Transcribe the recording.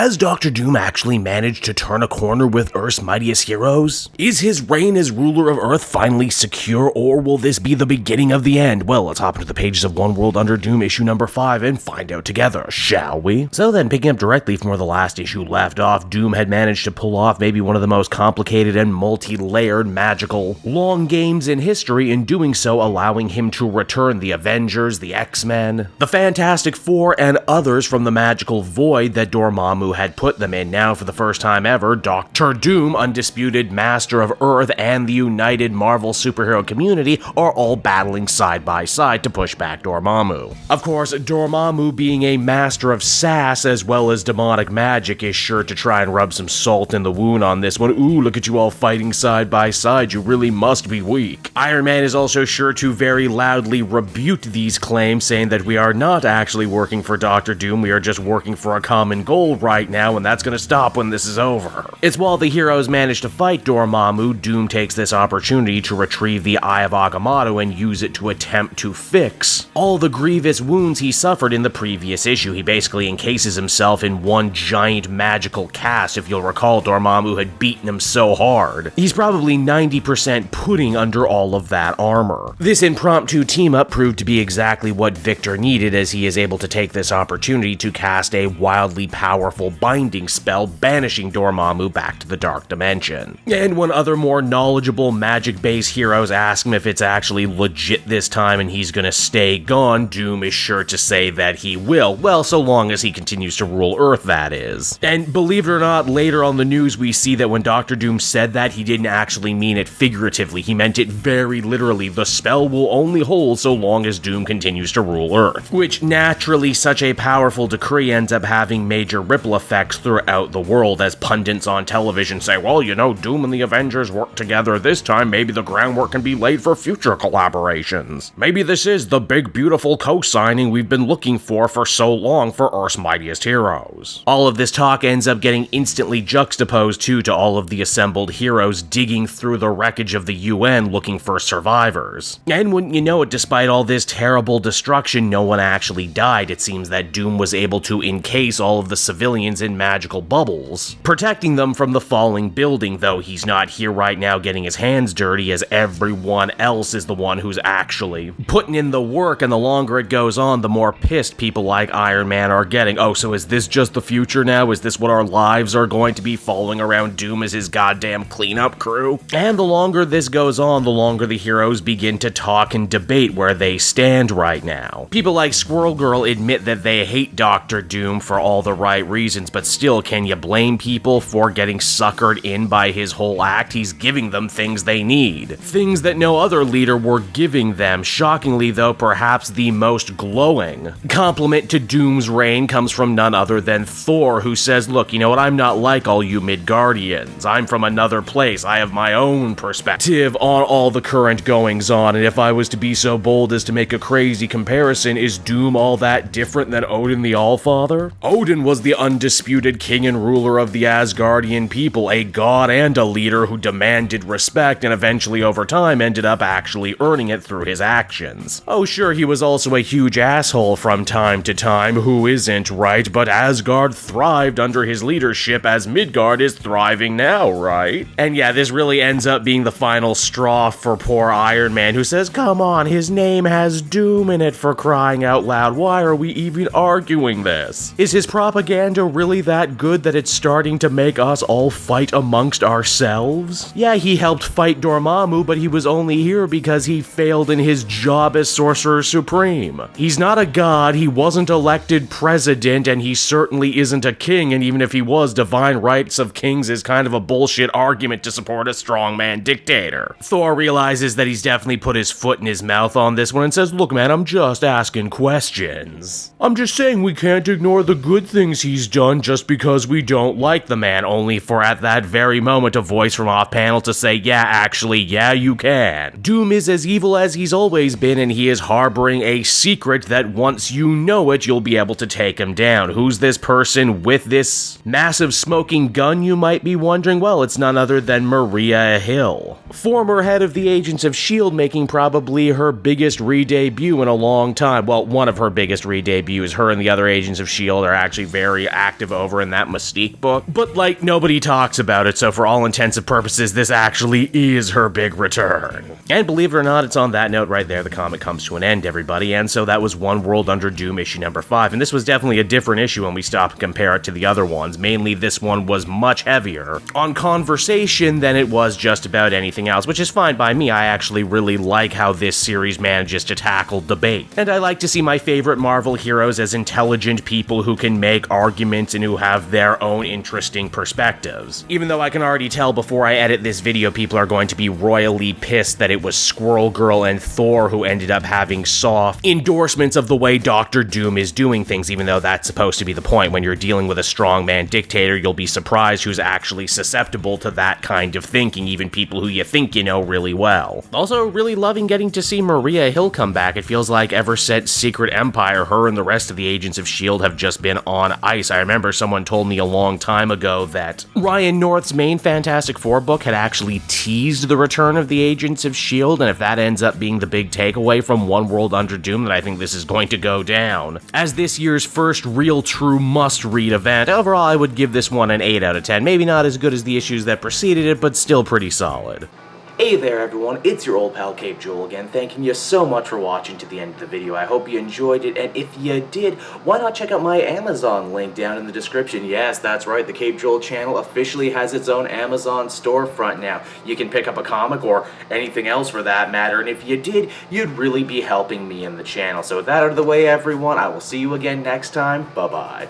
has Dr. Doom actually managed to turn a corner with Earth's mightiest heroes? Is his reign as ruler of Earth finally secure, or will this be the beginning of the end? Well, let's hop into the pages of One World Under Doom issue number 5 and find out together, shall we? So then, picking up directly from where the last issue left off, Doom had managed to pull off maybe one of the most complicated and multi-layered magical long games in history, in doing so allowing him to return the Avengers, the X-Men, the Fantastic Four, and others from the magical void that Dormammu had put them in. Now, for the first time ever, Dr. Doom, undisputed master of Earth, and the united Marvel superhero community are all battling side by side to push back Dormammu. Of course, Dormammu, being a master of sass as well as demonic magic, is sure to try and rub some salt in the wound on this one. Ooh, look at you all fighting side by side, you really must be weak. Iron Man is also sure to very loudly rebuke these claims, saying that we are not actually working for Dr. Doom, we are just working for a common goal right now, and that's gonna stop when this is over. It's while the heroes manage to fight Dormammu, Doom takes this opportunity to retrieve the Eye of Agamotto and use it to attempt to fix all the grievous wounds he suffered in the previous issue. He basically encases himself in one giant magical cast. If you'll recall, Dormammu had beaten him so hard, he's probably 90% pudding under all of that armor. This impromptu team-up proved to be exactly what Victor needed, as he is able to take this opportunity to cast a wildly powerful binding spell, banishing Dormammu back to the Dark Dimension. And when other more knowledgeable magic-based heroes ask him if it's actually legit this time and he's gonna stay gone, Doom is sure to say that he will. Well, so long as he continues to rule Earth, that is. And believe it or not, later on the news we see that when Dr. Doom said that, he didn't actually mean it figuratively. He meant it very literally. The spell will only hold so long as Doom continues to rule Earth. Which, naturally, such a powerful decree ends up having major ripple effects throughout the world, as pundits on television say, well, you know, Doom and the Avengers work together this time, maybe the groundwork can be laid for future collaborations. Maybe this is the big, beautiful co-signing we've been looking for so long for Earth's mightiest heroes. All of this talk ends up getting instantly juxtaposed to all of the assembled heroes digging through the wreckage of the UN looking for survivors. And wouldn't you know it, despite all this terrible destruction, no one actually died. It seems that Doom was able to encase all of the civilians in magical bubbles, protecting them from the falling building, though he's not here right now getting his hands dirty, as everyone else is the one who's actually putting in the work, and the longer it goes on, the more pissed people like Iron Man are getting. Oh, so is this just the future now? Is this what our lives are going to be, following around Doom as his goddamn cleanup crew? And the longer this goes on, the longer the heroes begin to talk and debate where they stand right now. People like Squirrel Girl admit that they hate Dr. Doom for all the right reasons, but still, can you blame people for getting suckered in by his whole act? He's giving them things they need. Things that no other leader were giving them. Shockingly though, perhaps the most glowing compliment to Doom's reign comes from none other than Thor, who says, look, you know what, I'm not like all you Midgardians. I'm from another place. I have my own perspective on all the current goings on, and if I was to be so bold as to make a crazy comparison, is Doom all that different than Odin the Allfather? Odin was the undisputed king and ruler of the Asgardian people, a god and a leader who demanded respect, and eventually over time ended up actually earning it through his actions. Oh sure, he was also a huge asshole from time to time, who isn't, right? But Asgard thrived under his leadership, as Midgard is thriving now, right? And yeah, this really ends up being the final straw for poor Iron Man, who says, come on, his name has Doom in it, for crying out loud. Why are we even arguing this? Is his propaganda really that good that it's starting to make us all fight amongst ourselves? Yeah, he helped fight Dormammu, but he was only here because he failed in his job as Sorcerer Supreme. He's not a god, he wasn't elected president, and he certainly isn't a king, and even if he was, divine rights of kings is kind of a bullshit argument to support a strongman dictator. Thor realizes that he's definitely put his foot in his mouth on this one and says, look man, I'm just asking questions. I'm just saying we can't ignore the good things he's done just because we don't like the man, only for at that very moment a voice from off panel to say, yeah, actually, yeah, you can. Doom is as evil as he he's always been, and he is harboring a secret that once you know it, you'll be able to take him down. Who's this person with this massive smoking gun, you might be wondering? Well, it's none other than Maria Hill, former head of the Agents of S.H.I.E.L.D., making probably her biggest re-debut in a long time. Well, one of her biggest re-debuts. Her and the other Agents of S.H.I.E.L.D. are actually very active over in that Mystique book, but like, nobody talks about it, so for all intents and purposes, this actually is her big return. And believe it or not, it's on that note right there the comic comes to an end, everybody, and so that was One World Under Doom issue number 5, and this was definitely a different issue when we stop and compare it to the other ones. Mainly, this one was much heavier on conversation than it was just about anything else, which is fine by me. I actually really like how this series manages to tackle debate, and I like to see my favorite Marvel heroes as intelligent people who can make arguments and who have their own interesting perspectives. Even though I can already tell before I edit this video, people are going to be royally pissed that it was Squirrel Girl and Thor who ended up having soft endorsements of the way Dr. Doom is doing things, even though that's supposed to be the point. When you're dealing with a strongman dictator, you'll be surprised who's actually susceptible to that kind of thinking, even people who you think you know really well. Also, really loving getting to see Maria Hill come back. It feels like ever since Secret Empire, her and the rest of the Agents of S.H.I.E.L.D. have just been on ice. I remember someone told me a long time ago that Ryan North's main Fantastic Four book had actually teased the return of the Agents of S.H.I.E.L.D., and if that ends up being the big takeaway from One World Under Doom, then I think this is going to go down as this year's first real true must-read event. Overall, I would give this one an 8 out of 10. Maybe not as good as the issues that preceded it, but still pretty solid. Hey there everyone, it's your old pal Cape Joel again, thanking you so much for watching to the end of the video. I hope you enjoyed it, and if you did, why not check out my Amazon link down in the description. Yes, that's right, the Cape Joel channel officially has its own Amazon storefront now. You can pick up a comic or anything else for that matter, and if you did, you'd really be helping me in the channel. So with that out of the way everyone, I will see you again next time. Bye-bye.